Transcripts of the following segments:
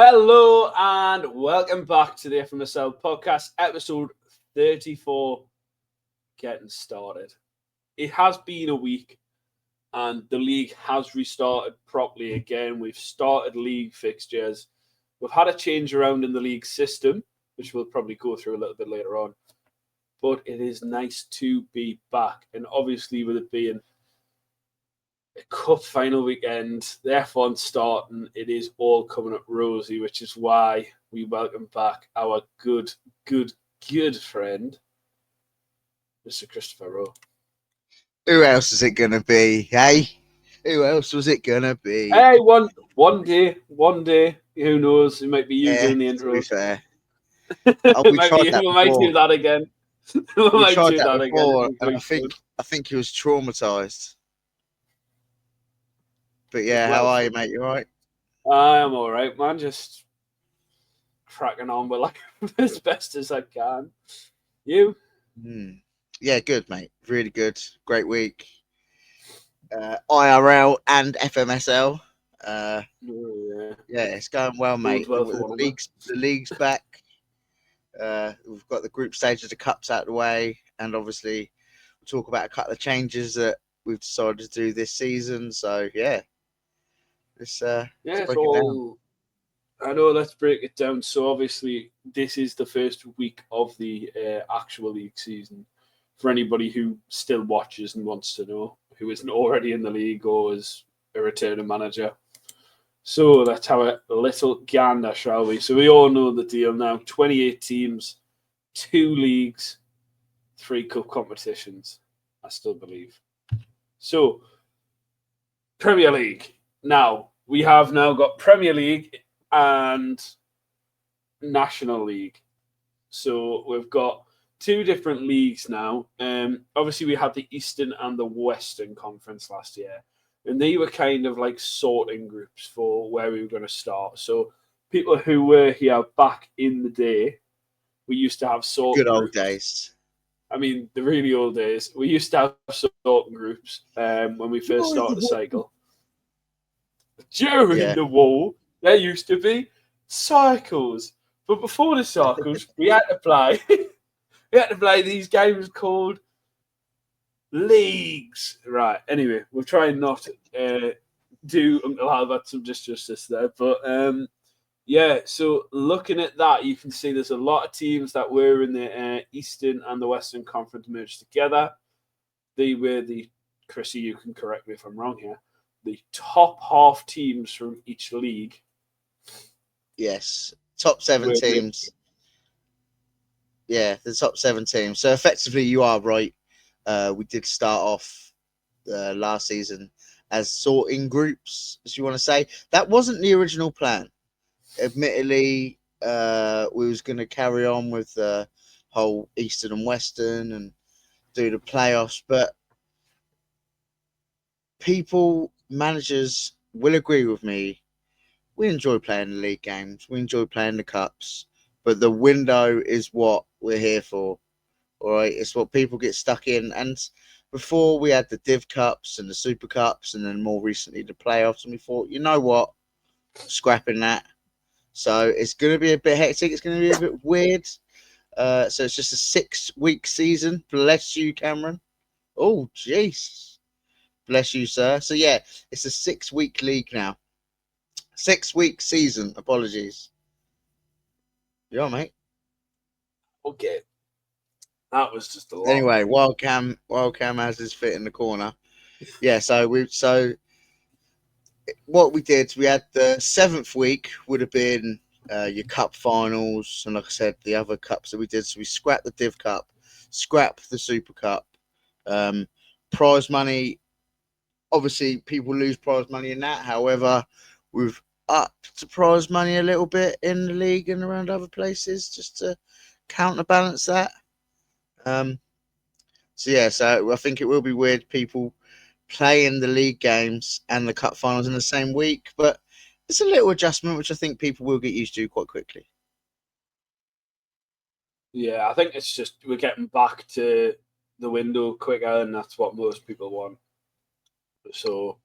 Hello and welcome back to the FMSL podcast, episode 34, getting started. It has been a week and the league has restarted properly again. We've started league fixtures. We've had a change around in the league system, which we'll probably go through a little bit later on. But it is nice to be back. And obviously with it being a cup final weekend, the F1 starting, it is all coming up rosy, which is why we welcome back our good friend, Mr. Christopher Rowe. Who else is it going to be, hey? Who else was it going to be? Hey, one day, who knows? It might be you doing the intro. To be fair. We might do that again. We tried that before, and I think he was traumatised. But yeah, how are you, mate? You all right? I am all right, man. Just cracking on with life as best as I can. You? Yeah, good, mate. Really good. Great week. IRL and FMSL. Yeah, it's going well, mate. The league's back. We've got the group stage of the cups out of the way, and obviously we'll talk about a couple of changes that we've decided to do this season. So yeah. Let's break it down. I know, let's break it down. So obviously this is the first week of the actual league season for anybody who still watches and wants to know, who isn't already in the league or is a returning manager. So let's have a little gander, shall we? So we all know the deal now. 28 teams, 2 leagues, 3 cup competitions, I still believe. So, Premier League. Now, we have now got Premier League and National League. So we've got 2 different leagues now. Obviously, we had the Eastern and the Western Conference last year. And they were kind of like sorting groups for where we were going to start. So people who were here back in the day, we used to have sorting groups. Good groups. old days. I mean, the really old days. We used to have sorting groups when we first started the cycle. During the war, there used to be cycles. But before the cycles, we had to play these games called leagues. Right. Anyway, we'll try and not do Uncle Albert some justice there. But so looking at that, you can see there's a lot of teams that were in the Eastern and the Western Conference merged together. They were Chrissy, you can correct me if I'm wrong here, the top half teams from each league. Yes, top 7 teams. Yeah, the top 7 teams. So effectively, you are right. We did start off last season as sorting groups, as you want to say. That wasn't the original plan. Admittedly, we was going to carry on with the whole Eastern and Western and do the playoffs, but managers will agree with me. We enjoy playing the league games. We enjoy playing the cups, but the window is what we're here for. All right, it's what people get stuck in. And before we had the Div Cups and the Super Cups, and then more recently the playoffs, and we thought, you know what, scrapping that. So it's going to be a bit hectic. It's going to be a bit weird. So it's just a 6-week season. Bless you, Cameron. Oh, jeez. Bless you, sir. So yeah, it's a 6-week league now. 6-week season. Apologies. You all right, mate? Okay. That was just a lot. Anyway, while Cam has his fit in the corner. Yeah, so what we did, we had the 7th week would have been your cup finals, and like I said, the other cups that we did. So we scrapped the Div Cup, scrapped the Super Cup, prize money. Obviously, people lose prize money in that. However, we've upped the prize money a little bit in the league and around other places just to counterbalance that. So I think it will be weird people playing the league games and the cup finals in the same week, but it's a little adjustment which I think people will get used to quite quickly. Yeah, I think it's just we're getting back to the window quicker, and that's what most people want. So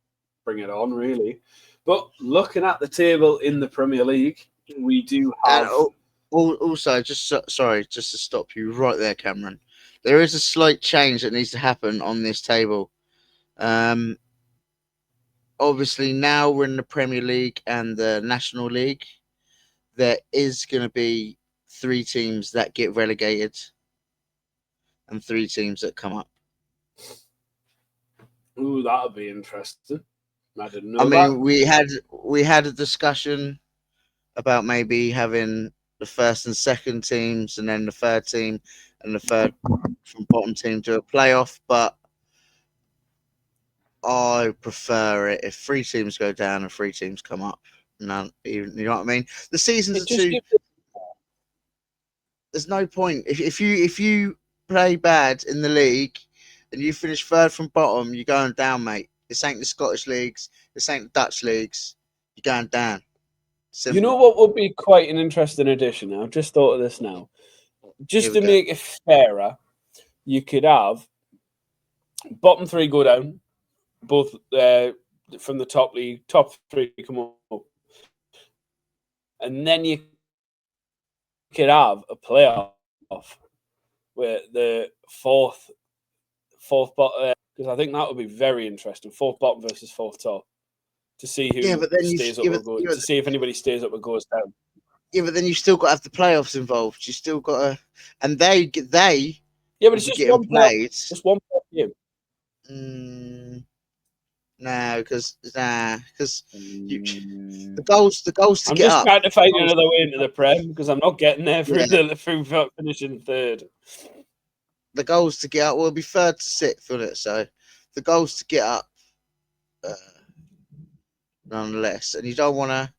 bring it on, really. But looking at the table in the Premier League, We do And have. also, sorry, just to stop you right there, Cameron. There is a slight change that needs to happen on this table. Um, Obviously, now we're in the Premier League and the National League. There is going to be 3 teams that get relegated and 3 teams that come up. Ooh, that'll be interesting. I didn't I know that. mean, we had a discussion about maybe having the first and second teams, and then the third team and the third from bottom team do a playoff. But I prefer it if 3 teams go down and 3 teams come up. None, you know what I mean? The seasons It are just too. gives it, There's no point if you play bad in the league and you finish third from bottom, you're going down, mate. This ain't the Scottish leagues. This ain't the Dutch leagues. You're going down. you know Simple. what would be quite an interesting addition? I've just thought of this now. Here Just we to go. make it fairer, you could have bottom 3 go down, both from the top league, top 3 come up, and then you could have a playoff where the fourth bottom, because I think that would be very interesting. Fourth bottom versus fourth top to see Yeah, who but then stays up or goes, to see if anybody stays up or goes down. but then you still got to have the playoffs involved. You still got to, and they Yeah, but will it's be just getting one playoff, played. just one playoff game. No, because you Mm. the goals to I'm get just up. trying to find another way into the Prem because I'm not getting there Yeah, through finishing third. the goals to get up will be third to sixth, won't it? So the goals to get up, uh, nonetheless. And you don't want to.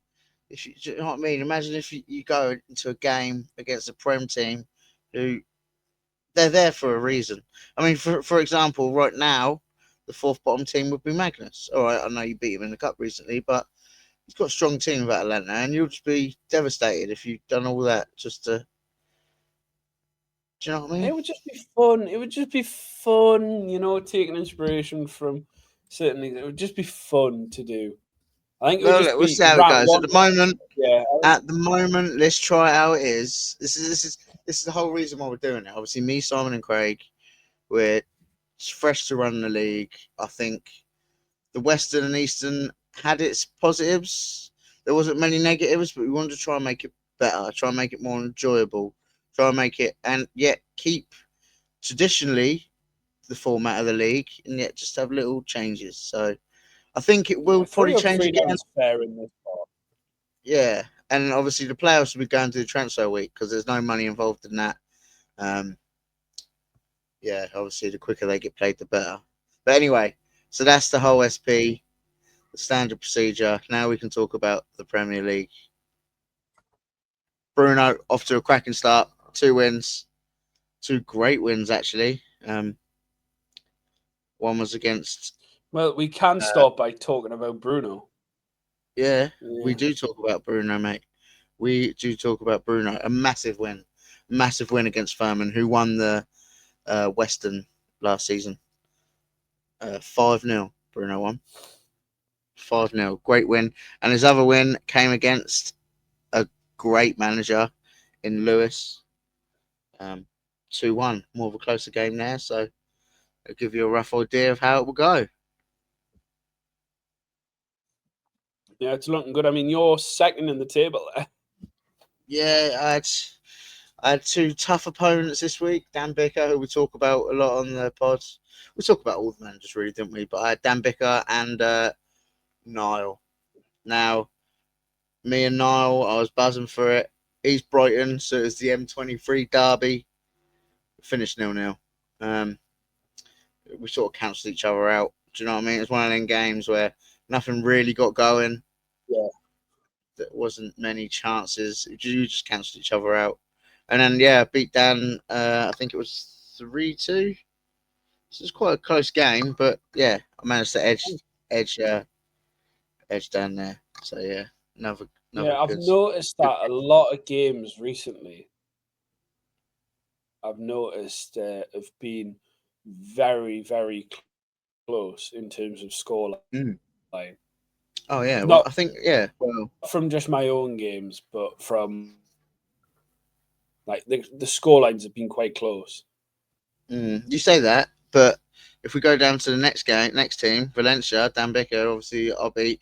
If you, do you know what I mean? Imagine if you go into a game against a Prem team who they're there for a reason. I mean, for example, right now, the fourth bottom team would be Magnus. All right, I know you beat him in the cup recently, but he's got a strong team of Atalanta, and you'll just be devastated if you've done all that just to. Do you know what I mean? It would just be fun. It would just be fun, taking inspiration from certain things. It would just be fun to do. I think it would just We'll be see how it round goes. one. Yeah, At the moment, let's try it how it is. This is the whole reason why we're doing it. Obviously, me, Simon, and Craig, we're fresh to run the league. I think the Western and Eastern had its positives. There wasn't many negatives, but we wanted to try and make it better, try and make it more enjoyable, try and make it, and yet keep traditionally the format of the league, and yet just have little changes. So I think it will yeah. probably Three up, change three again. down's fair in this part. Yeah, and obviously the playoffs will be going to the transfer week because there's no money involved in that. Um, yeah, obviously the quicker they get played, the better. But anyway, so that's the whole SP, the standard procedure. Now we can talk about the Premier League. Bruno off to a cracking start, 2 wins, 2 great wins actually. One was against. Well, we can Uh, start by talking about Bruno. yeah, we Yeah. do talk about Bruno, mate. We do talk about Bruno. A massive win against Furman, who won the Western last season. 5-0. Bruno won 5-0. Great win, and his other win came against a great manager in Lewis. 2-1. More of a closer game there, so it'll give you a rough idea of how it will go. Yeah, it's looking good. I mean, you're second in the table there. Yeah, I had 2 tough opponents this week. Dan Bicker, who we talk about a lot on the pod. We talk about all the managers, really, didn't we? But I had Dan Bicker and Niall. Now, me and Niall, I was buzzing for it. He's Brighton, so it's the M23 derby. Finished 0-0. We sort of cancelled each other out. Do you know what I mean? It's one of them games where nothing really got going. Yeah. There wasn't many chances. You just cancelled each other out. And then, yeah, beat Dan, I think it was 3-2. So it's quite a close game, but yeah, I managed to edge, edge down there. So yeah, another Yeah, I've noticed good. that a lot of games recently, I've noticed have been very, very close in terms of scoreline. Mm. Oh yeah, well Not I think yeah. Well, from just my own games, but from like the score lines have been quite close. you say that, but if we go down to the next team, Valencia, Dan Becker, obviously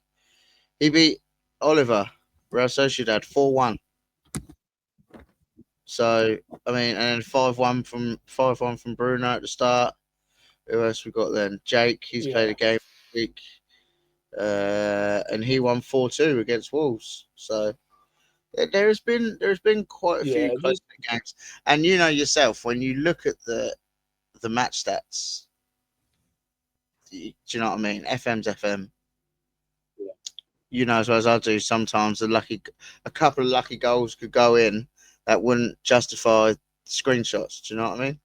he beat Oliver, Real Sociedad 4-1. So I mean, and then 5-1 from Bruno at the start. Who else we got then? Jake, he's played a Yeah, game this week, and he won 4-2 against Wolves. So there's been quite a few yeah. close games, and you know yourself when you look at the match stats. Do you know what I mean? FM's FM. You know as well as I do. Sometimes a couple of lucky goals could go in that wouldn't justify screenshots. Do you know what I mean?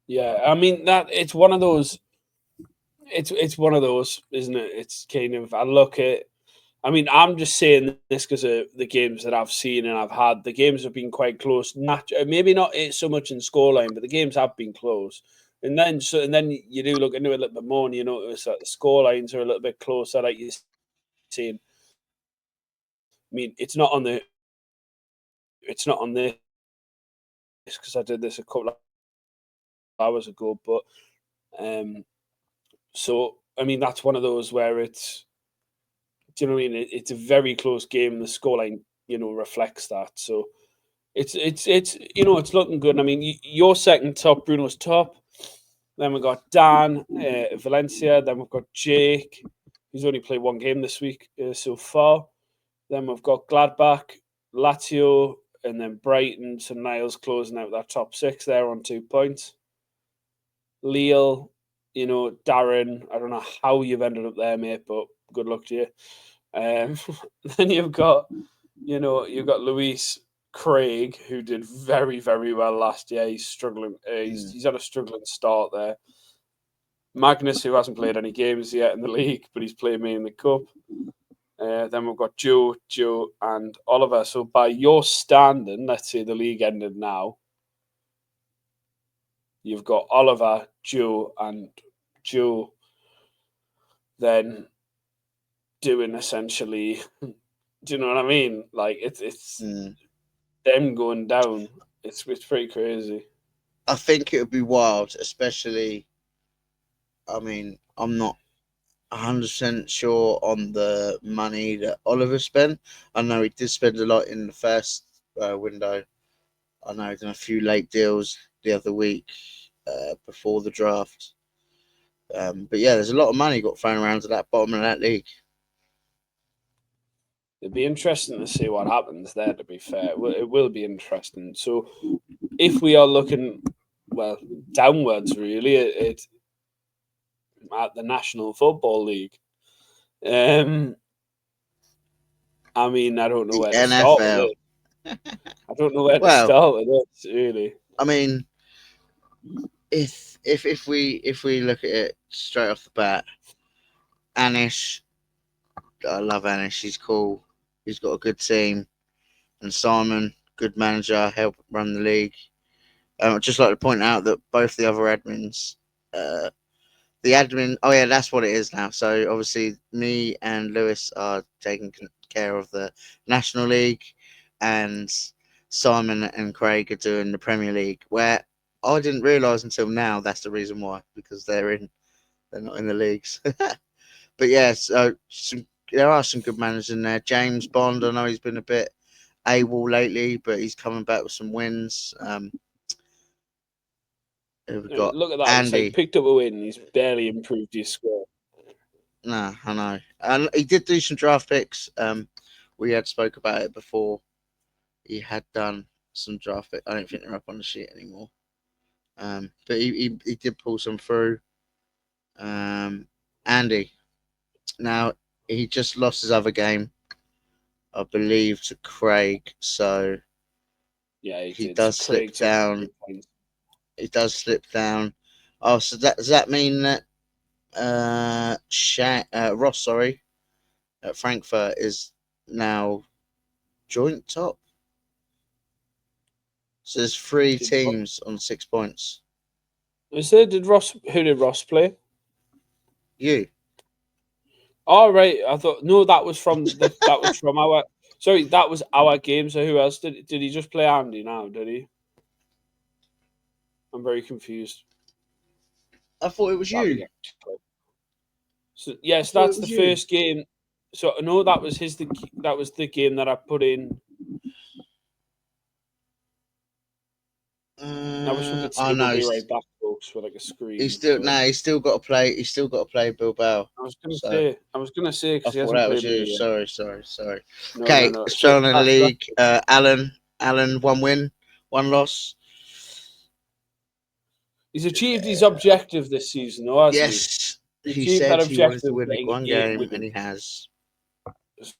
Yeah, I mean that it's one of those. It's one of those, isn't it? It's kind of I look at. I mean, I'm just saying this because of the games that I've seen and I've had. The games have been quite close. Maybe not so much in scoreline, but the games have been close. And then you do look into it a little bit more, and you notice that the score lines are a little bit closer, like you're saying. I mean, it's not on this because I did this a couple of hours ago, but um, so I mean that's one of those where it's. Do you know what I mean? It's a very close game, and the scoreline, reflects that. So it's looking good. I mean, you're second top, Bruno's top. Then we've got Dan, Valencia. Then we've got Jake, who's only played one game this week so far. Then we've got Gladbach, Lazio, and then Brighton. So Niles closing out that top six there on 2 points. Lille, Darren. I don't know how you've ended up there, mate, but good luck to you. Um, then you've got Luis Craig, who did very, very well last year. He's struggling. Mm. He's had a struggling start there. Magnus, who hasn't played any games yet in the league, but he's played me in the cup. Then we've got Joe, and Oliver. So by your standing, let's say the league ended now, you've got Oliver, Joe, and Joe then doing essentially. Do you know what I mean? Like it's Mm. them going down. It's pretty crazy. I think it would be wild, especially. I mean, I'm not 100% sure on the money that Oliver spent. I know he did spend a lot in the first window. I know he done a few late deals the other week before the draft. But yeah, there's a lot of money got thrown around to that bottom of that league. It'd be interesting to see what happens there. To be fair, it will be interesting. So, if we are looking, well, downwards really at the National Football League, um, I mean, I don't know The where to start with NFL. it. I don't know where to Well, start with it really. I mean, if we look at it straight off the bat, Anish, I love Anish. He's cool. He's got a good team, and Simon, good manager, help run the league. I'd just like to point out that both the other admins, uh, the admin, oh yeah, that's what it is now. So obviously, me and Lewis are taking care of the National League, and Simon and Craig are doing the Premier League. Where I didn't realise until now that's the reason why, because they're not in the leagues. But yeah, so there are some good managers in there. James Bond, I know he's been a bit AWOL lately, but he's coming back with some wins. Who we've got Look at that. He's like Andy. picked up a win. He's barely improved his score. Nah, I know. And he did do some draft picks. We had spoke about it before. He had done some draft picks. I don't think they're up on the sheet anymore. But he did pull some through. Andy. Now he just lost his other game, I believe, to Craig. So Yeah, he he did. So does slip Craig took down. 3 points. He does slip down. Oh, so does that mean that Ross, sorry, at Frankfurt is now joint top? So there's three Did teams on 6 points. is there? Did Ross? Who did Ross play? You. All right, I thought no, that was from our. Sorry, that was our game. So who else did he just play Andy now? Did he? I'm very confused. I thought it was That'd you. be so I yes, thought it that's was the you. first game. So no, that was the game that I put in. I wish we could Oh see. We'll no, be right back, folks, with like a he's screen. still But He's still got to play. He's still got to play Bilbao. So I was gonna say I because he thought hasn't that was played you. me yet. Sorry. No, no, Okay, no. So Australian in the that's league. Alan, 1 win, 1 loss. he's achieved his objective this season, though, hasn't he? Yes, He he achieved that said he wanted objective to of win getting one 8 game, and he wins. has.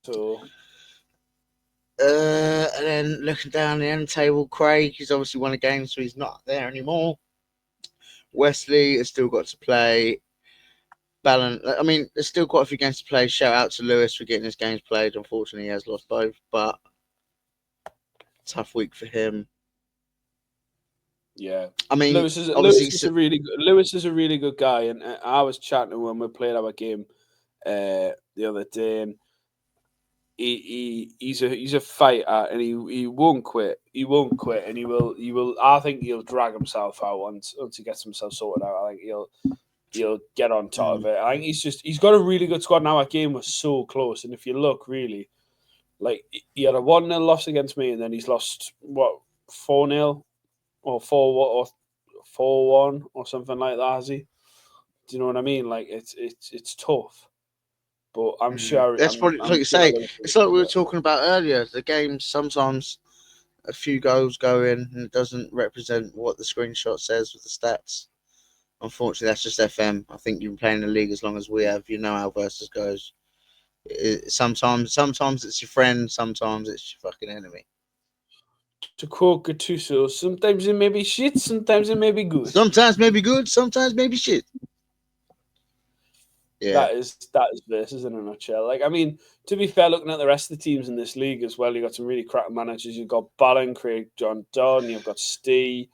So And then looking down the end table, Craig, he's obviously won a game, so he's not there anymore. Wesley has still got to play. I mean, there's still quite a few games to play. Shout out to Lewis for getting his games played. Unfortunately, he has lost both, but tough week for him. yeah, I mean, Lewis obviously, is a really good guy, and I was chatting to him when we played our game the other day, and he's a fighter, and he won't quit. He won't quit, and he will. I think he'll drag himself out once he gets himself sorted out. I think he'll get on top of it. I think he's got a really good squad now. Our game was so close, and if you look really, like he had a 1-0 loss against me, and then he's lost what 4-0 or 4-1 or something like that. Has he? Do you know what I mean? Like it's tough, but that's probably like I'm you sure say. he'll It's like we were do talking about earlier. The game sometimes a few goals go in and it doesn't represent what the screenshot says with the stats. Unfortunately, that's just FM. I think you've been playing the league as long as we have. You know how versus goes. Sometimes it's your friend. Sometimes it's your fucking enemy. to quote Gattuso, sometimes it may be shit, sometimes it may be good. Sometimes maybe good. Sometimes maybe shit. Yeah. That is versus in a nutshell. Like I mean, to be fair, looking at the rest of the teams in this league as well, you got some really crap managers. You've got Ballon, Craig, John Dunn. You've got Stee.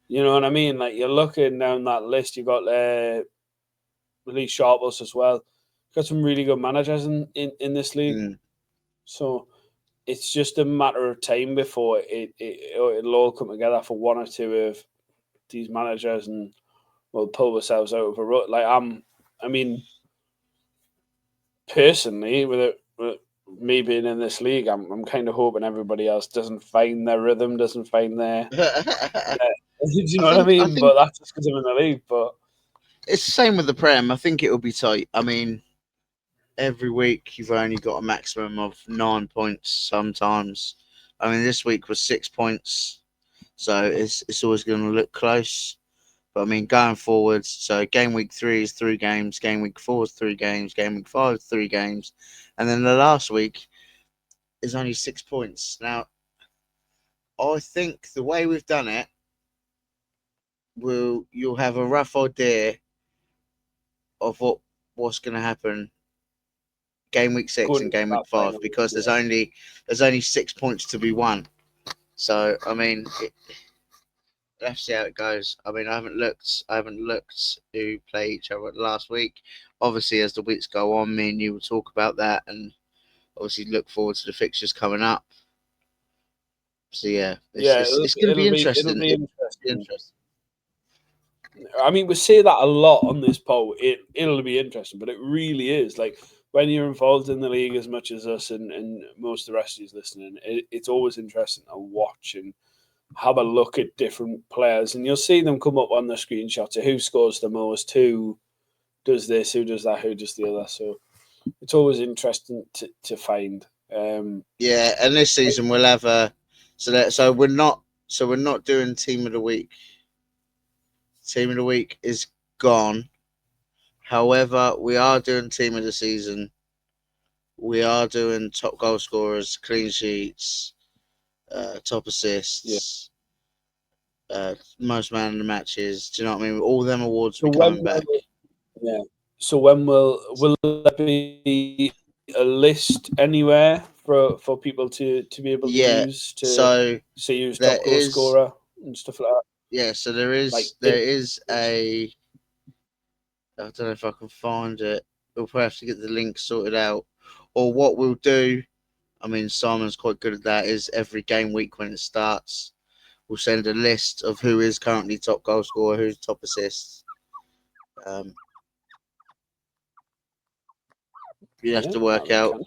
You know what I mean? Like you're looking down that list. You've got Lee Sharples as well. You've got some really good managers in this league. Mm. So it's just a matter of time before it'll all come together for one or two of these managers, and we'll pull ourselves out of a rut. Like I mean, personally, with me being in this league, I'm kind of hoping everybody else doesn't find their rhythm, doesn't find their do you know what I I mean? But think that's just because I'm in the league. But it's the same with the Prem. I think it'll be tight. I mean, every week you've only got a maximum of 9 points. Sometimes, I mean, this week was 6 points, so it's always going to look close. But I mean, going forwards, so game week 3 is 3 games, game week 4 is 3 games, game week 5 is 3 games, and then the last week is only 6 points. Now, I think the way we've done it, you'll have a rough idea of what's going to happen game week 6 going and into game that week 5 final, because yeah, there's only 6 points to be won. So I mean, let's see how it goes. I mean, I haven't looked who play each other last week. Obviously, as the weeks go on, me and you will talk about that, and obviously look forward to the fixtures coming up. So yeah, yeah, it's going to be it'll interesting. be It'll be interesting. interesting. I mean, we say that a lot on this poll. It'll be interesting, but it really is. Like when you're involved in the league as much as us and most of the rest of you listening, it's always interesting to watch and have a look at different players, and you'll see them come up on the screenshots of who scores the most, who does this, who does that, who does the other. So it's always interesting to find. Yeah, and this season we'll have a so we're not doing team of the week. Team of the week is gone. However, we are doing team of the season. We are doing top goal scorers, clean sheets, top Yeah. assists, most man in the matches. Do you know what I mean? All them awards So will be when coming back. will yeah? So when will there be a list anywhere for people to be able to Yeah. use to So see who's there top goal is scorer and stuff like that? so Like there is a I don't know if I can find it. we'll probably have to get the link sorted out. Or what we'll do, I mean, Simon's quite good at that, is every game week when it starts, we'll send a list of who is currently top goal scorer, who's top assists. You have to work out.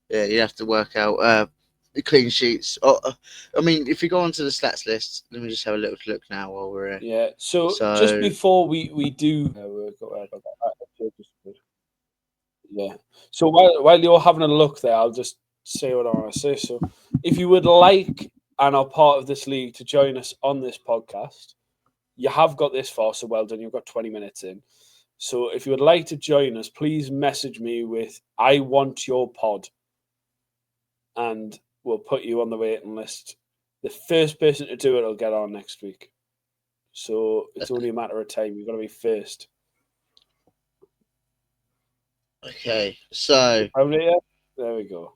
Yeah, you have to work out the clean sheets. I mean, if you go onto the stats list, let me just have a little look now while we're here. Yeah. So just before we do, yeah. So while you're having a look there, I'll just say what I want to say. So if you would like and are part of this league to join us on this podcast, you have got this far, so well done. You've got 20 minutes in. So if you would like to join us, please message me with "I want your pod," and we'll put you on the waiting list. The first person to do it will get on next week. So it's only a matter of time. You've got to be first. Okay, so there we go.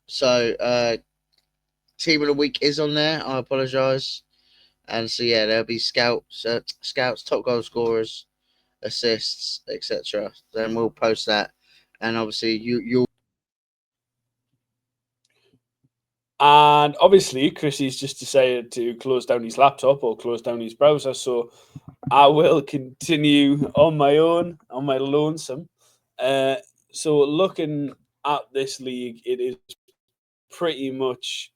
So team of the week is on there. I apologise. And so yeah, there'll be scouts, top goal scorers, assists, etc. Then we'll post that, and obviously you'll. And obviously, Chrissy's just decided to close down his laptop or close down his browser, so I will continue on my own, on my lonesome. So looking at this league, it is pretty much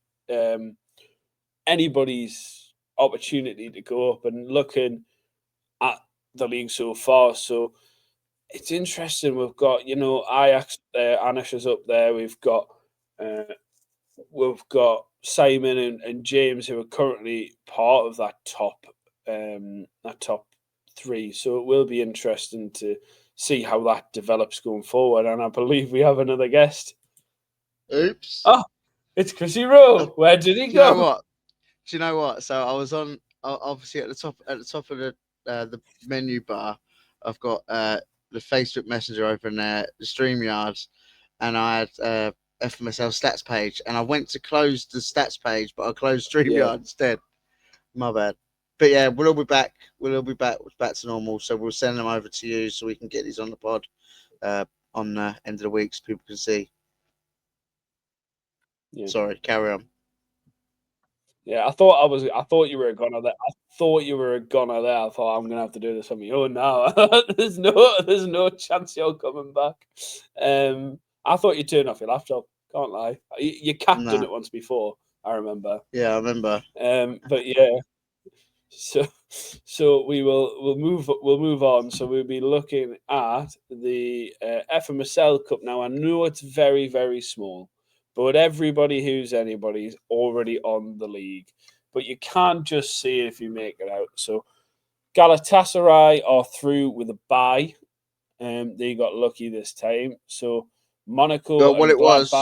anybody's opportunity to go up, and looking at the league so far. So it's interesting. We've got, Ajax there, Anish is up there. We've got Simon and James, who are currently part of that top three. So it will be interesting to see how that develops going forward. And I believe we have another guest. Oops! Oh, it's Chrissy Rowe. Where did he go? Do you know what? So I was on, obviously at the top of the menu bar. I've got the Facebook Messenger open there, the StreamYard, and I had FMSL stats page, and I went to close the stats page, but I closed StreamYard instead. My bad. But yeah, we'll all be back. We'll all be back to normal. So we'll send them over to you so we can get these on the pod on the end of the week so people can see. Yeah. Sorry, carry on. Yeah, I thought you were a gunner there. I thought I'm gonna have to do this on my own now. there's no chance you're coming back. I thought you turned off your laptop. Can't lie. You capped on it once before. I remember. Yeah, I remember. But yeah. So we'll move on. So we'll be looking at the FMSL Cup now. I know it's very, very small, but everybody who's anybody is already on the league. But you can't just see it if you make it out. So Galatasaray are through with a bye. They got lucky this time. So Monaco. But what it was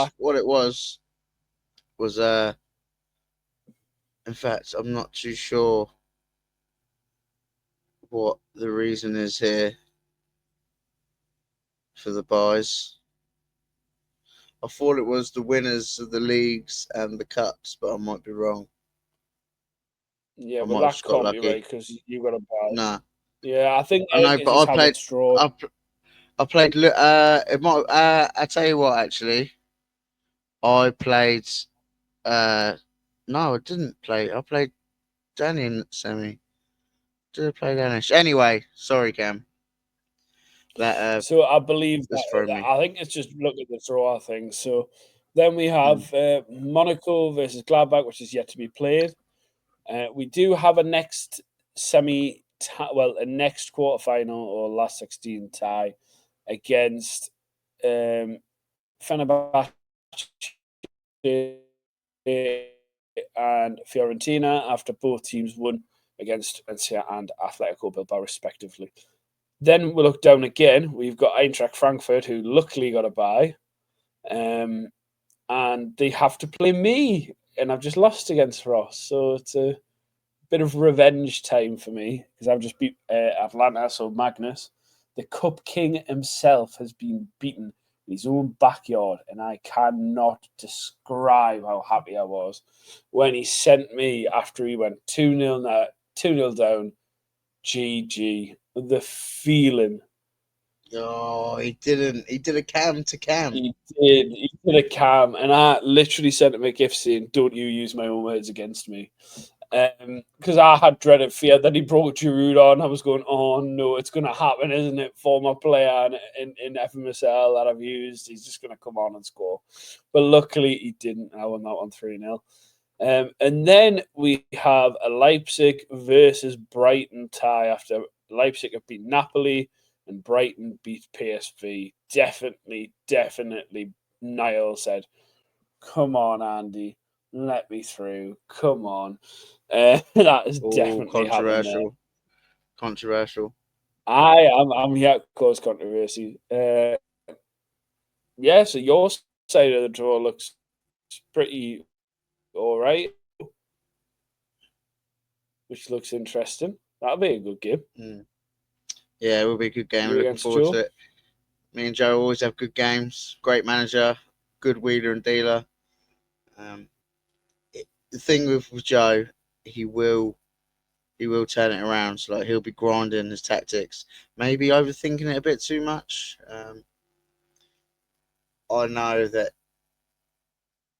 in fact, I'm not too sure what the reason is here for the buys. I thought it was the winners of the leagues and the cups, but I might be wrong. Yeah, but that can't be right because you got a buy. Nah. Yeah, I think I know, but I played. I played. It might. I tell you what, actually, I played. No, I didn't play. I played Danny in semi. Did I play Danish? Anyway, sorry, Cam. So I believe I think it's just look at the draw thing. So then we have Monaco versus Gladbach, which is yet to be played. We do have a next a next quarterfinal or last 16 tie against Fenerbahce and Fiorentina after both teams won against Valencia and Atletico Bilbao respectively. Then we look down again. We've got Eintracht Frankfurt, who luckily got a bye, and they have to play me, and I've just lost against Ross, so it's a bit of revenge time for me because I've just beat Atlanta. So Magnus, the Cup King himself, has been beaten in his own backyard, and I cannot describe how happy I was when he sent me after he went 2-0 down. GG. The feeling Oh, he didn't. He did a cam to cam. He did. He did a cam, and I literally sent him a gift saying, "Don't you use my own words against me." Because I had dreaded fear that he brought Giroud on. I was going, "Oh no, it's going to happen, isn't it?" Former player in FMSL that I've used, he's just going to come on and score. But luckily, he didn't. I won that one 3-0. And then we have a Leipzig versus Brighton tie after Leipzig have beat Napoli and Brighton beat PSV. Definitely, Niall said, "Come on, Andy, let me through. Come on." That is Oh, definitely happened there. controversial. I'm here to cause controversy. Yeah, so your side of the draw looks pretty all right, which looks interesting. That'll be a good game. Mm. Yeah, it will be a good game. You Looking against forward to Joe? it. Me and Joe always have good games. Great manager, good wheeler and dealer. Um, the thing with Joe, he will turn it around. So like he'll be grinding his tactics, maybe overthinking it a bit too much. I know that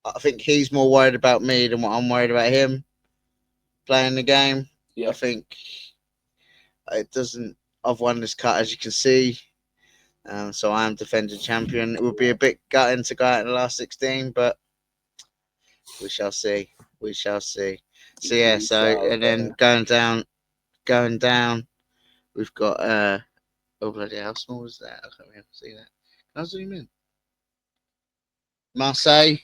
I think he's more worried about me than what I'm worried about him playing the game. I Yeah. think it doesn't. I've won this cut, as you can see. So I am defending champion. It would be a bit gutting to go out in the last 16, but we shall see. We shall see. So yeah. We So shall. and then going down. We've got oh bloody how small is that? I can't really see that. Can I zoom in? Marseille.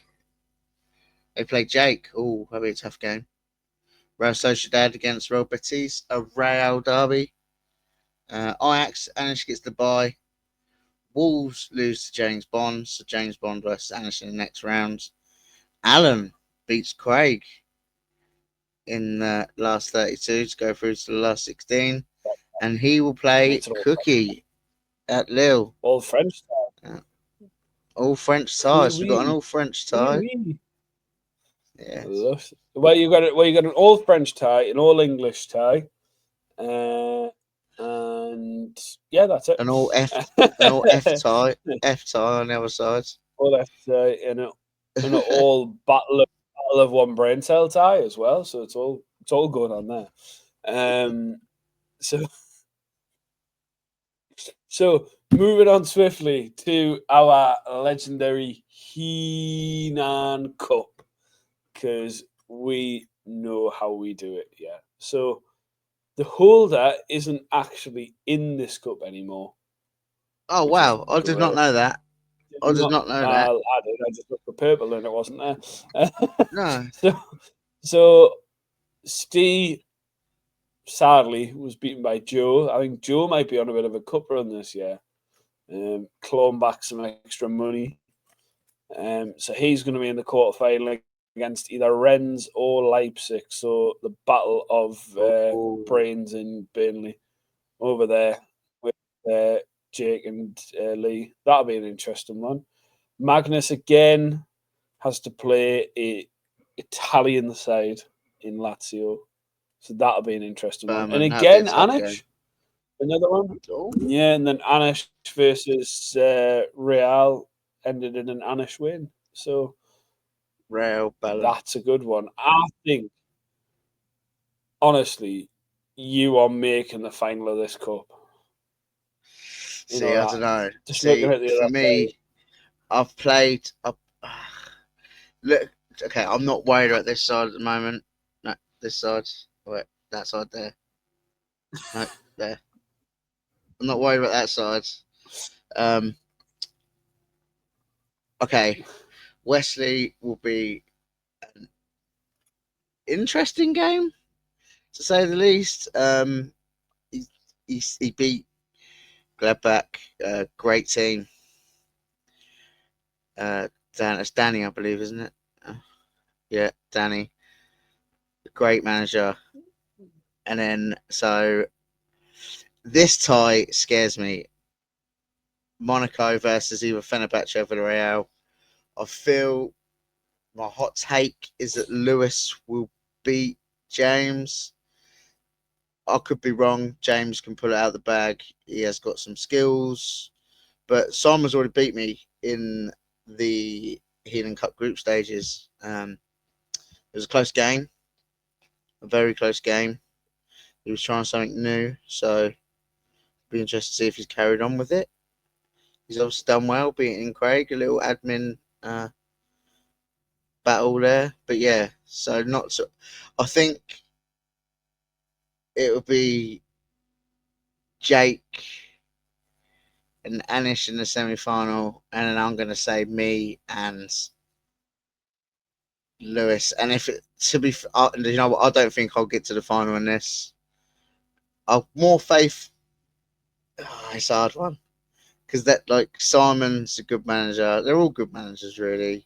They play Jake. Oh, that'll be a tough game. Real Sociedad against Real Betis, a Real derby. Ajax, Anish gets the bye. Wolves lose to James Bond, so James Bond versus Anish in the next round. Alan beats Craig in the last 32 to go through to the last 16, and he will And play it's an Cookie at Lille. all French. Uh, all French Oui, ties. We've got an oui. all French Oui, tie. oui. Yes. Love it. Well, you got it. Well, you got an all French tie, an all English tie, uh, and yeah, that's it. An all F tie on the other side. All that and an all battle of one brain cell tie as well. So it's all going on there. Um, so So moving on swiftly to our legendary Heenan Cup, because we know how we do it. Yeah. So the holder isn't actually in this cup anymore, Oh which is wow! I did not great. know that. Did I you did not? not know that. I did. I just looked for purple and it wasn't there. No. so Steve sadly was beaten by Joe. I think Joe might be on a bit of a cup run this year. Clawing back some extra money. So he's going to be in the quarterfinal against either Rennes or Leipzig. So the battle of Oh, brains in Burnley over there with uh, Jake and Lee. That'll be an interesting one. Magnus again has to play a Italian side in Lazio. So that'll be an interesting one. And That'd be a again, tough game. Anish, another one. Oh, Yeah, and then Anish versus Real ended in an Anish win. So Real Ballon. that's a good one. I think, honestly, you are making the final of this cup. You See, know I don't that. know. Just looking See, at the for other side. me, I've played. Look, okay, I'm not worried about this side at the moment. No, this side. Wait, that side there. No, there. I'm not worried about that side. Um, okay, Wesley will be an interesting game to say the least. He, he beat Gladbach, great team. It's Danny, I believe, isn't it? Uh, yeah, Danny, great manager. And then so this tie scares me. Monaco versus either Fenerbahce or Villarreal. I feel my hot take is that Lewis will beat James. I could be wrong. James can pull it out of the bag. He has got some skills. But Simon's already beat me in the Healing Cup group stages. It was a close game, a very close game. He was trying something new, so be interested to see if he's carried on with it. He's obviously done well, beating Craig, a little admin battle there. But yeah, so not so. I think it would be Jake and Anish in the semi final, and then I'm going to say me and Lewis. And if it to be, you know what, I don't think I'll get to the final in this. I've more faith. Oh, it's a hard one because that like Simon's a good manager. They're all good managers, really.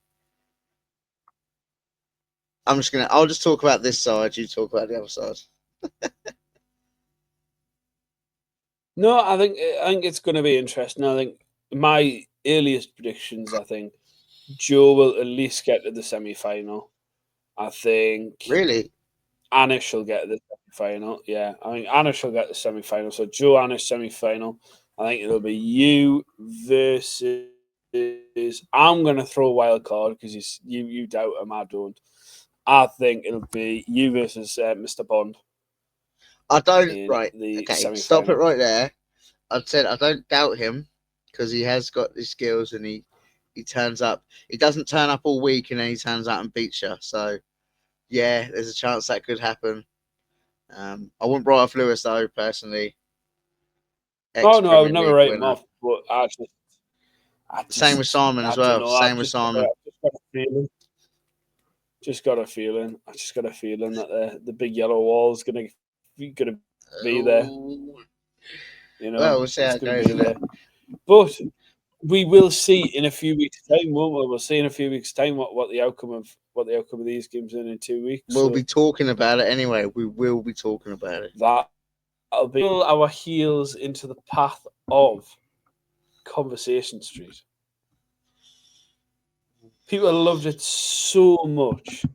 I'll just talk about this side. You talk about the other side. No, I think it's going to be interesting. I think my earliest predictions. I think Joe will at least get to the semi-final. I think Really? Anish will get to the semi-final. Yeah, I think Anish will get the semi-final. So Joe Anish semi-final. I think it'll be you versus. I'm going to throw a wild card because you doubt him. I don't. I think it'll be you versus Mr. Bond I don't. in Right. the Okay. Stop it semi-final. right there. I said I don't doubt him because he has got the skills and he turns up. He doesn't turn up all week and then he turns out and beats you. So yeah, there's a chance that could happen. I wouldn't write off Lewis though personally. Ex Oh no, I would Premier never League write him winner. off. But Same with Simon I as don't well. know. Same with Simon. Just got a feeling. Just got a feeling. I just got a feeling that the big yellow wall is gonna be there. Ooh. You Well, know, we'll see how it's it gonna goes be in it. there. But we will see in a few weeks' time, won't we? We'll see in a few weeks' time what the outcome of these games in 2 weeks. We'll be So talking about it anyway. We will be talking about it. that'll be our heels into the path of Conversation Street. People loved it so much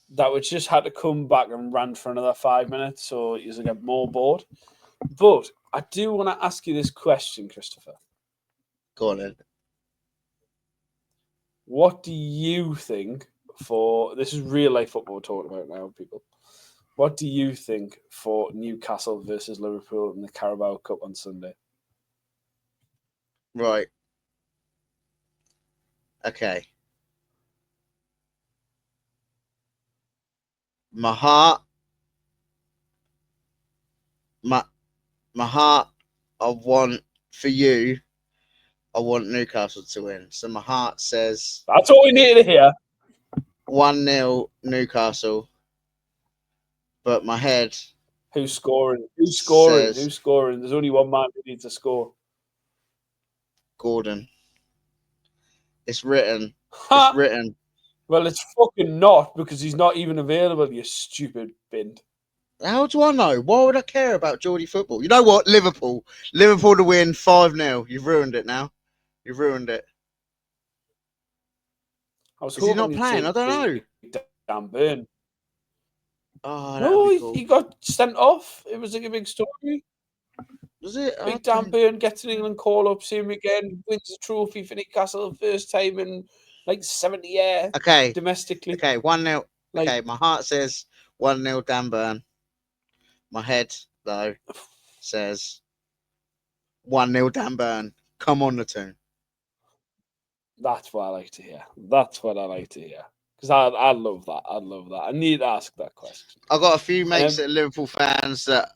that we just had to come back and rant for another 5 minutes so you get more bored. But I do want to ask you this question, Christopher. Go on then. What do you think for this is real life football we're talking about now, people? What do you think for Newcastle versus Liverpool in the Carabao Cup on Sunday? Right. Okay. My heart, my my heart, I want for you. I want Newcastle to win. So my heart says That's all we need to hear. 1-0 Newcastle, but my head Who's scoring? Who's scoring? says Who's scoring? There's only one man who needs to score. Gordon. It's written. It's Ha! written. Well, it's fucking not because he's not even available, you stupid bin. How do I know? Why would I care about Geordie football? You know what? Liverpool. Liverpool to win 5-0. You've ruined it now. You've ruined it. I was Is he hoping not you'd playing? I say don't know. Big Dan Burn. Oh, that would No, be he cool. got sent off. It was like a big story. Was it? I Big Dan don't... Burn gets an England call up, see him again, wins a trophy for Newcastle first time in like 70 years Okay. domestically. Okay. 1-0. Like, Okay. My heart says 1-0 Dan Burn. My head, though, says 1-0 Dan Burn. Come on the tune. that's what I like to hear. That's what I like to hear. Because I love that. I love that. I need to ask that question. I've got a few mates Um, that are Liverpool fans that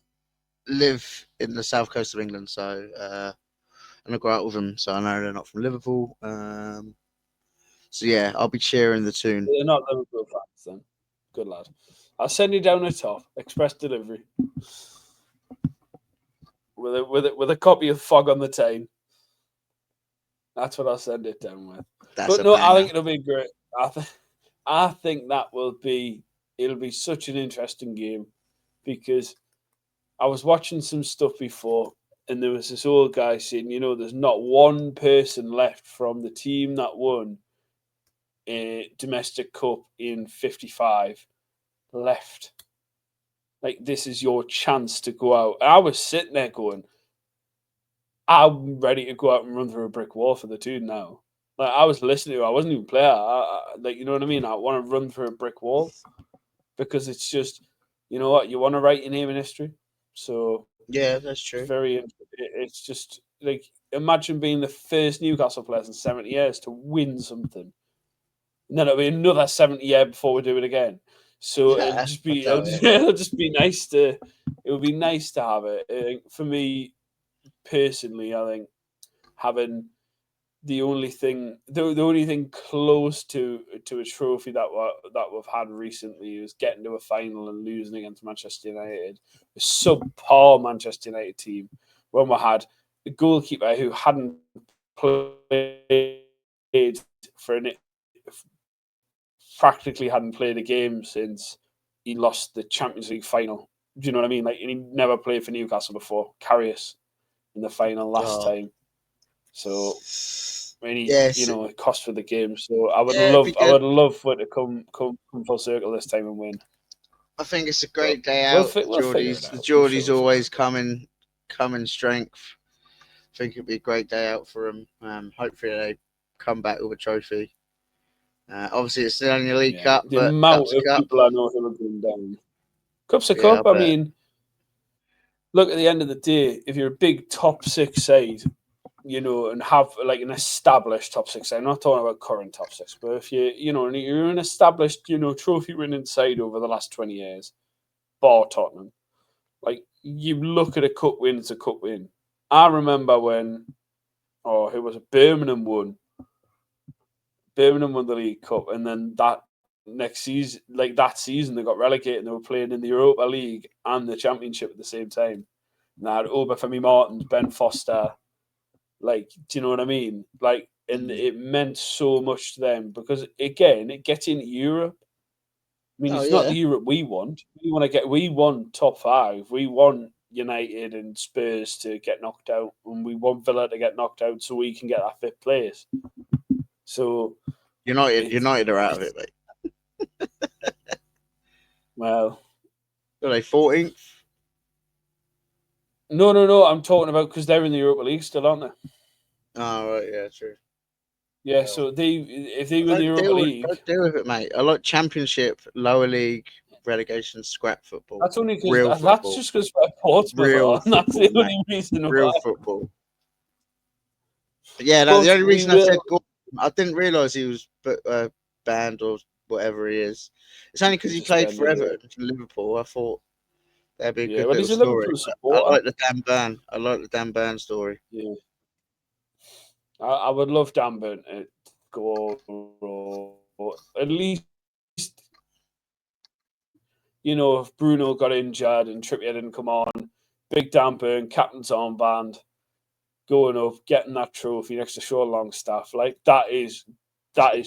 live in the south coast of England, so and I go out with them, so I know they're not from Liverpool. So yeah, I'll be cheering the tune. they're not Liverpool fans then. Good lad. I'll send you down the top. Express delivery. With a copy of Fog on the Tyne. That's what I'll send it down with. That's But a no, I banger. think it'll be great. I think that it'll be such an interesting game because I was watching some stuff before and there was this old guy saying, there's not one person left from the team that won a domestic cup in 55 left. Like, this is your chance to go out. And I was sitting there going, I'm ready to go out and run through a brick wall for the dude now. Like I was listening to it, I wasn't even a player. Like you know what I mean? I want to run through a brick wall because it's just, you know what, you want to write your name in history. So Yeah, that's it's true. it's just like imagine being the first Newcastle players in 70 years to win something. And then it'll be another 70 years before we do it again. So Yeah, I it'll doubt just, it. it'll just be nice to it would be nice to have it. I think for me personally, I think having the only thing close to a trophy that we've had recently is getting to a final and losing against Manchester United, a subpar Manchester United team, when we had a goalkeeper who hadn't played for an practically hadn't played a game since he lost the Champions League final. Do you know what I mean? Like, and he never played for Newcastle before. Karius in the final last Oh, time. So when yes, it cost for the game. So yeah, it'd be I good. would love for it to come full circle this time and win. I think it's a But great day out. we'll figure it The out. I'm sure Geordies we'll figure always it out. come in strength. I think it'd be a great day out for them. Hopefully they come back with a trophy. Obviously it's still only a League Yeah, Cup, the but amount Cup's a of cup. people I know who are going down. Cup's a Yeah, I cup. I bet. mean, look, at the end of the day, if you're a big top six side, and have like an established top six. I'm not talking about current top six, but if and you're an established, trophy winning side over the last 20 years, bar Tottenham, like you look at a cup win, it's a cup win. I remember when, who was it? Birmingham won the League Cup, and then that next season, like that season, they got relegated and they were playing in the Europa League and the Championship at the same time. And I had Obafemi Martins, Ben Foster. Like, do you know what I mean? Like, and Mm. it meant so much to them because again, it gets into Europe. I mean, Oh it's not yeah. the Europe we want. We want top five. We want United and Spurs to get knocked out, and we want Villa to get knocked out so we can get that fifth place. So it's United are out of it's it, mate. well, Are they 14th? no. I'm talking about because they're in the Europa League still, aren't they? Oh right, yeah, true. Yeah. Well, So if they win the Europa League, don't deal with it, mate. I like Championship, lower league, relegation, scrap football, that's only because real that's football, just because Portsmouth real are, and that's the football, mate. only reason Real why. football. But yeah, no, the But only we reason I said will. Gordon, I didn't realise he was banned or whatever he is. It's only because he played for Suspended, yeah. Everton and Liverpool. I thought that'd be a Yeah, good well, little he's a story. Liverpool I supporter. like the Dan Burn. I like the Dan Burn story. Yeah, I would love Dan Burn to go or at least, if Bruno got injured and Trippier didn't come on, big Dan Burn, captain's armband, going up, getting that trophy next to Sean Longstaff, like that is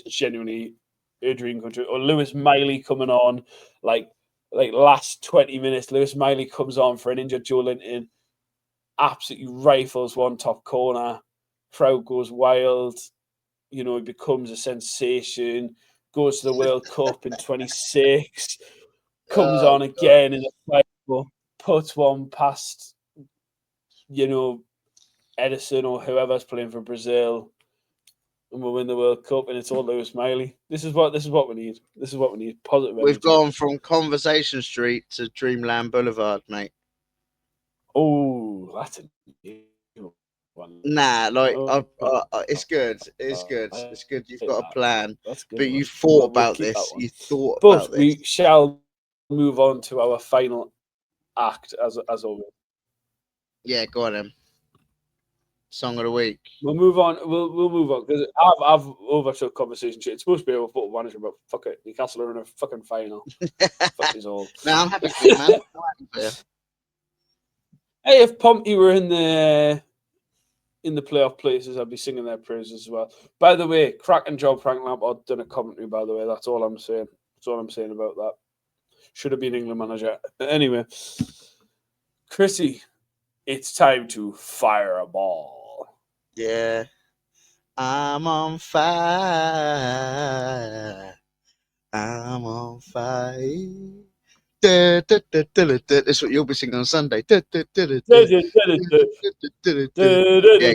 genuinely a dream country. Or Lewis Miley coming on, like last 20 minutes, Lewis Miley comes on for an injured Joe Linton, absolutely rifles one top corner, crowd goes wild, he becomes a sensation, goes to the World Cup in 26, comes Oh on god. again in the final, puts one past, you know, Edison or whoever's playing for Brazil, and we'll win the World Cup, and it's all Lewis Miley. This is what we need. This is what we need. Positive We've energy. gone from Conversation Street to Dreamland Boulevard, mate. Oh, that's a new one. Nah, like Oh, it's good. It's I good. like It's good. You've got a that. plan, That's a good but you one. thought We'll about keep that this. one. You thought But about this. we shall move on to our final act as always. Yeah, go on, then. Song of the week. We'll move on. We'll move on because I've overtook conversation. It's supposed to be a football manager, but fuck it. Newcastle are in a fucking final. Fuck is all. No, I'm happy for you, man. I'm happy for you. Hey, if Pompey were in the playoff places, I'd be singing their praises as well. By the way, cracking job, Frank Lampard done a commentary. By the way, that's all I'm saying. That's all I'm saying about that. Should have been England manager. Anyway, Chrissy, it's time to fire a ball. Yeah. I'm on fire. I'm on fire. That's what you'll be singing on Sunday. Yeah,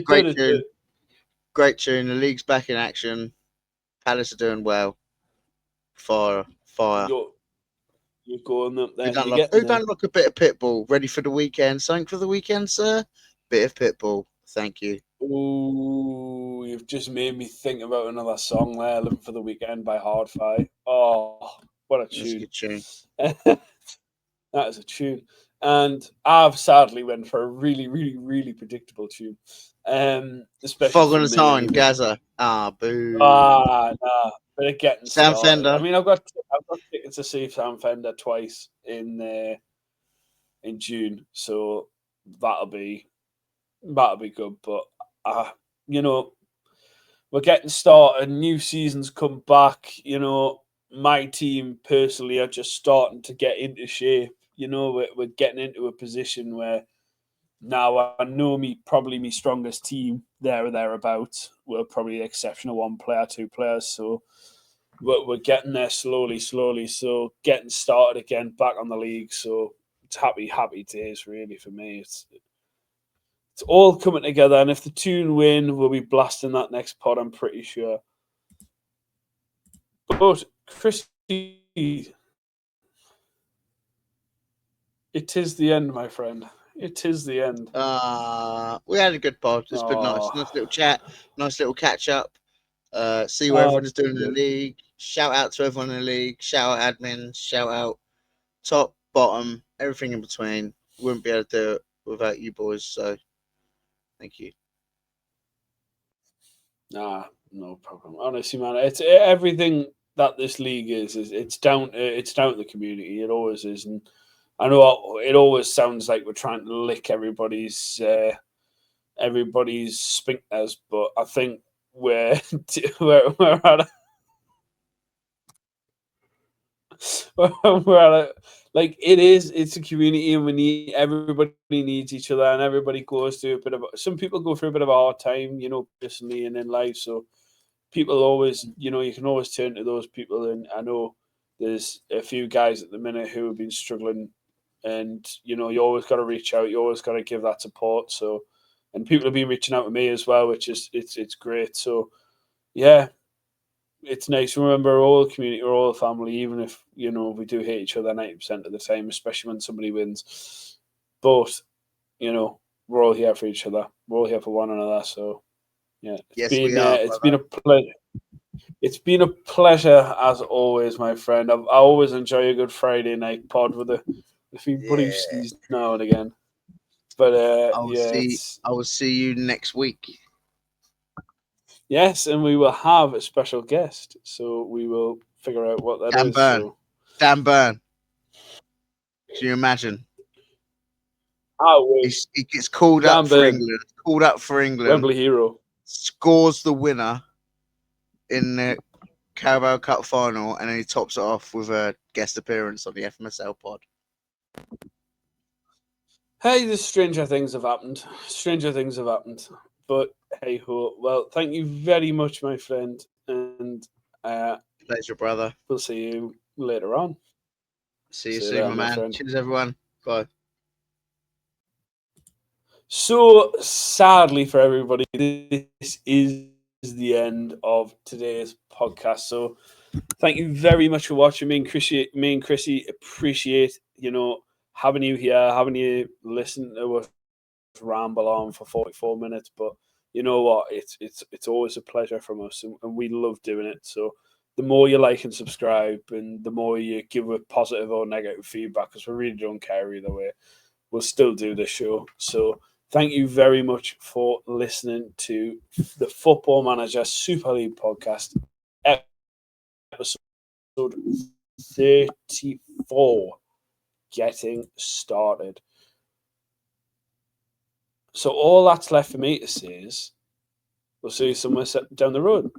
great tune. Great tune. The league's back in action. Palace are doing well. Fire. You're going up there. Who You're getting there. don't look a bit of Pitbull? Ready for the weekend? Something for the weekend, sir? Bit of Pitbull. Thank you. Ooh, you've just made me think about another song there, Living for the Weekend by Hard-Fi. Oh, what a That's a tune. good tune. That is a tune. And I've sadly went for a really, really, really predictable tune. Especially Fog on the for me, Time, anyway. Gaza. Ah, boo. Nah. But it getting Sam started. Fender. I mean, I've got tickets to see Sam Fender twice in June, so that'll be good. But we're getting started. New seasons come back. My team personally are just starting to get into shape. We're getting into a position where now I know probably my strongest team there or thereabouts. We're probably the exception of one player, two players. So we're getting there slowly. So getting started again, back on the league. So it's happy days really for me. It's all coming together. And if the Toon win, we'll be blasting that next pod, I'm pretty sure. But Chrissy, it is the end, my friend. It is the end. We had a good pod. It's been nice. Nice little chat. Nice little catch up. See what everyone's doing in the league. Shout out to everyone in the league. Shout out admins. Shout out top, bottom, everything in between. Wouldn't be able to do it without you boys. So thank you. Nah, no problem. Honestly, man, it's everything that this league is it's down to the community. It always is, and I know it always sounds like we're trying to lick everybody's sphincters, but I think we're at like it's a community, and everybody needs each other, and everybody goes through a bit of. Some people go through a bit of a hard time, personally and in life. So people always, you can always turn to those people. And I know there's a few guys at the minute who have been struggling, and you always got to reach out. You always got to give that support. So, and people have been reaching out to me as well, which is it's great. So, yeah. It's nice. Remember, we're all a community, we're all a family, even if, we do hate each other 90% of the time, especially when somebody wins. But, we're all here for each other. We're all here for one another. So, yeah. It's been a pleasure. It's been a pleasure as always, my friend. I always enjoy a good Friday night pod with a few briefs now and again. But I will see you next week. Yes, and we will have a special guest, so we will figure out what that is. Dan Burn. Can you imagine? He gets called up for England. Called up for England. Wembley hero. Scores the winner in the Carabao Cup final, and then he tops it off with a guest appearance on the FMSL pod. Hey, the stranger things have happened. But hey ho. Well, thank you very much, my friend. And pleasure, brother. We'll see you later on. See you soon, my man. Friend. Cheers, everyone. Bye. So sadly for everybody, this is the end of today's podcast. So thank you very much for watching. Me and Chrissy appreciate, having you here, having you listen to us ramble on for 44 minutes. But you know what? It's always a pleasure from us, and we love doing it. So the more you like and subscribe, and the more you give a positive or negative feedback, because we really don't care either way, we'll still do the show. So thank you very much for listening to the Football Manager Super League podcast, episode 34, getting started. So all that's left for me to say is we'll see you somewhere down the road.